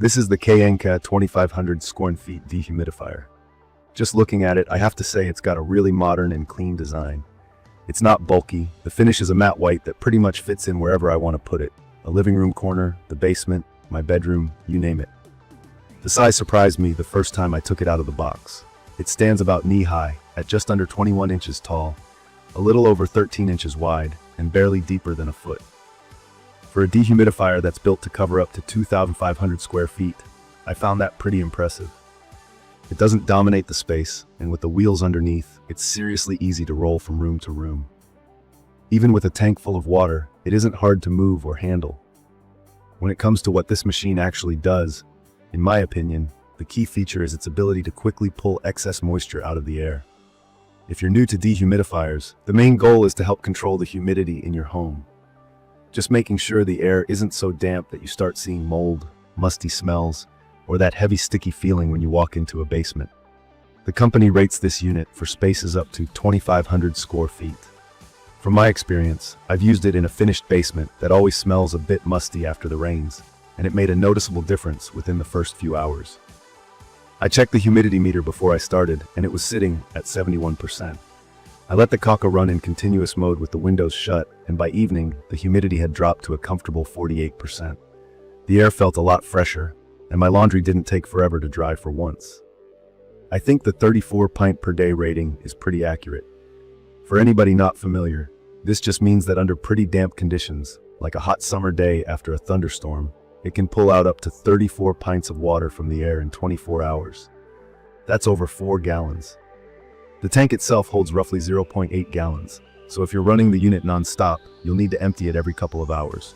This is the KNKA 2500 square feet dehumidifier. Just looking at it, I have to say it's got a really modern and clean design. It's not bulky, the finish is a matte white that pretty much fits in wherever I want to put it. A living room corner, the basement, my bedroom, you name it. The size surprised me the first time I took it out of the box. It stands about knee-high, at just under 21 inches tall, a little over 13 inches wide, and barely deeper than a foot. For a dehumidifier that's built to cover up to 2,500 square feet, I found that pretty impressive. It doesn't dominate the space, and with the wheels underneath, it's seriously easy to roll from room to room. Even with a tank full of water, it isn't hard to move or handle. When it comes to what this machine actually does, in my opinion, the key feature is its ability to quickly pull excess moisture out of the air. If you're new to dehumidifiers, the main goal is to help control the humidity in your home. Just making sure the air isn't so damp that you start seeing mold, musty smells, or that heavy sticky feeling when you walk into a basement. The company rates this unit for spaces up to 2,500 square feet. From my experience, I've used it in a finished basement that always smells a bit musty after the rains, and it made a noticeable difference within the first few hours. I checked the humidity meter before I started, and it was sitting at 71%. I let the KNKA run in continuous mode with the windows shut, and by evening, the humidity had dropped to a comfortable 48%. The air felt a lot fresher, and my laundry didn't take forever to dry for once. I think the 34 pint per day rating is pretty accurate. For anybody not familiar, this just means that under pretty damp conditions, like a hot summer day after a thunderstorm, it can pull out up to 34 pints of water from the air in 24 hours. That's over 4 gallons. The tank itself holds roughly 0.8 gallons, so if you're running the unit non-stop, you'll need to empty it every couple of hours.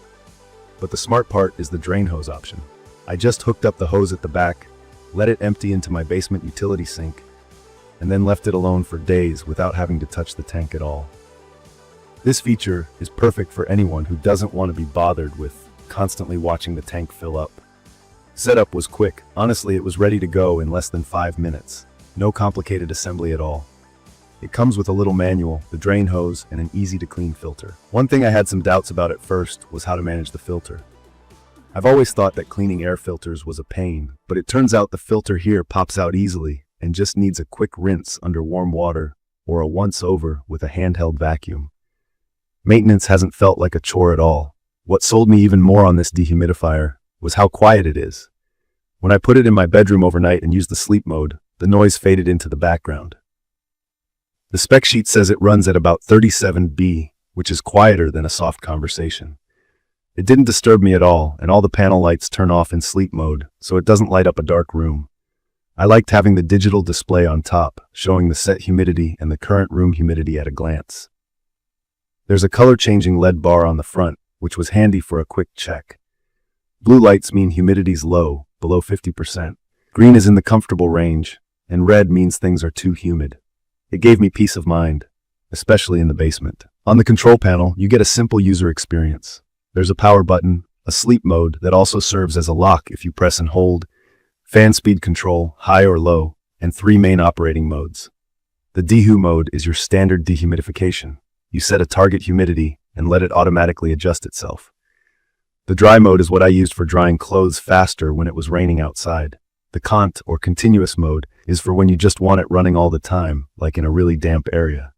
But the smart part is the drain hose option. I just hooked up the hose at the back, let it empty into my basement utility sink, and then left it alone for days without having to touch the tank at all. This feature is perfect for anyone who doesn't want to be bothered with constantly watching the tank fill up. Setup was quick. Honestly, it was ready to go in less than 5 minutes. No complicated assembly at all. It comes with a little manual, the drain hose, and an easy-to-clean filter. One thing I had some doubts about at first was how to manage the filter. I've always thought that cleaning air filters was a pain, but it turns out the filter here pops out easily and just needs a quick rinse under warm water or a once-over with a handheld vacuum. Maintenance hasn't felt like a chore at all. What sold me even more on this dehumidifier was how quiet it is. When I put it in my bedroom overnight and used the sleep mode, the noise faded into the background. The spec sheet says it runs at about 37 dB, which is quieter than a soft conversation. It didn't disturb me at all, and all the panel lights turn off in sleep mode, so it doesn't light up a dark room. I liked having the digital display on top, showing the set humidity and the current room humidity at a glance. There's a color-changing LED bar on the front, which was handy for a quick check. Blue lights mean humidity's low, below 50%. Green is in the comfortable range, and red means things are too humid. It gave me peace of mind, especially in the basement. On the control panel, you get a simple user experience. There's a power button, a sleep mode that also serves as a lock if you press and hold, fan speed control, high or low, and 3 main operating modes. The DEHU mode is your standard dehumidification. You set a target humidity and let it automatically adjust itself. The dry mode is what I used for drying clothes faster when it was raining outside. The CONT, or continuous mode, is for when you just want it running all the time, like in a really damp area.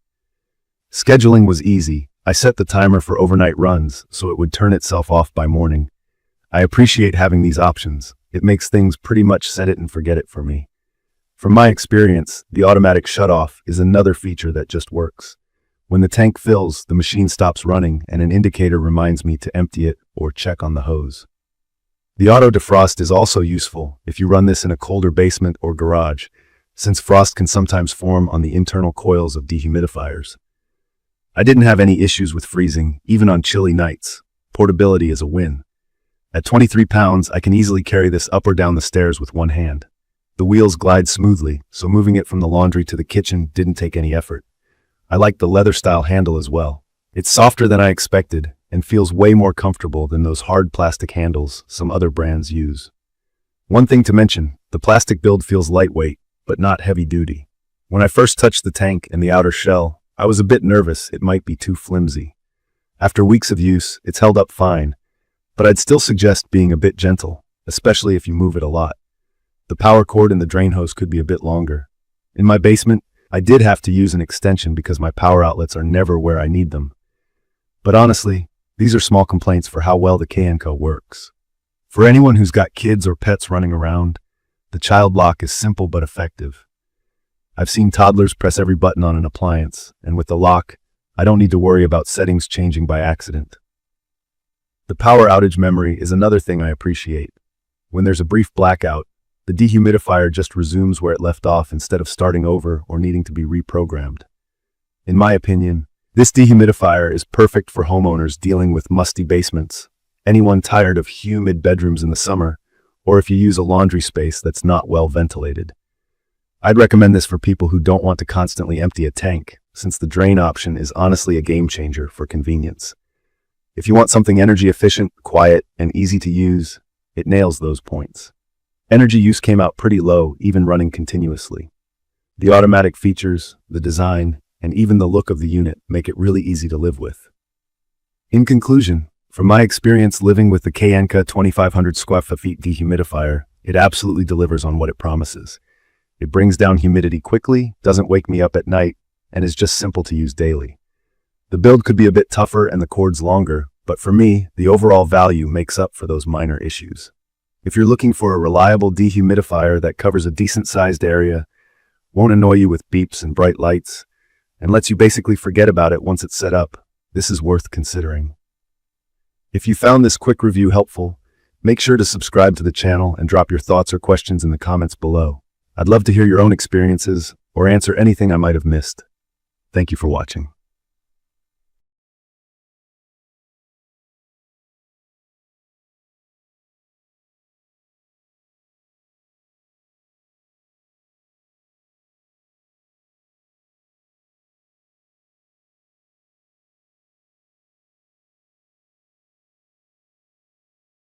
Scheduling was easy. I set the timer for overnight runs, so it would turn itself off by morning. I appreciate having these options. It makes things pretty much set it and forget it for me. From my experience, the automatic shutoff is another feature that just works. When the tank fills, the machine stops running and an indicator reminds me to empty it or check on the hose. The auto defrost is also useful if you run this in a colder basement or garage, since frost can sometimes form on the internal coils of dehumidifiers. I didn't have any issues with freezing, even on chilly nights. Portability is a win. At 23 pounds, I can easily carry this up or down the stairs with one hand. The wheels glide smoothly, so moving it from the laundry to the kitchen didn't take any effort. I like the leather-style handle as well. It's softer than I expected and feels way more comfortable than those hard plastic handles some other brands use. One thing to mention, the plastic build feels lightweight, but not heavy-duty. When I first touched the tank and the outer shell, I was a bit nervous it might be too flimsy. After weeks of use, it's held up fine, but I'd still suggest being a bit gentle. especially if you move it a lot. The power cord and the drain hose could be a bit longer. In my basement, I did have to use an extension because my power outlets are never where I need them. But honestly, these are small complaints for how well the KNKA works. For anyone who's got kids or pets running around, the child lock is simple but effective. I've seen toddlers press every button on an appliance, and with the lock, I don't need to worry about settings changing by accident. The power outage memory is another thing I appreciate. When there's a brief blackout, the dehumidifier just resumes where it left off instead of starting over or needing to be reprogrammed. In my opinion, this dehumidifier is perfect for homeowners dealing with musty basements, anyone tired of humid bedrooms in the summer, or if you use a laundry space that's not well ventilated. I'd recommend this for people who don't want to constantly empty a tank, since the drain option is honestly a game changer for convenience. If you want something energy efficient, quiet, and easy to use, it nails those points. Energy use came out pretty low, even running continuously. The automatic features, the design, and even the look of the unit make it really easy to live with. In conclusion, from my experience living with the KNKA 2500 square feet dehumidifier, it absolutely delivers on what it promises. It brings down humidity quickly, doesn't wake me up at night, and is just simple to use daily. The build could be a bit tougher and the cords longer, but for me, the overall value makes up for those minor issues. If you're looking for a reliable dehumidifier that covers a decent-sized area, won't annoy you with beeps and bright lights, and lets you basically forget about it once it's set up, this is worth considering. If you found this quick review helpful, make sure to subscribe to the channel and drop your thoughts or questions in the comments below. I'd love to hear your own experiences or answer anything I might have missed. Thank you for watching.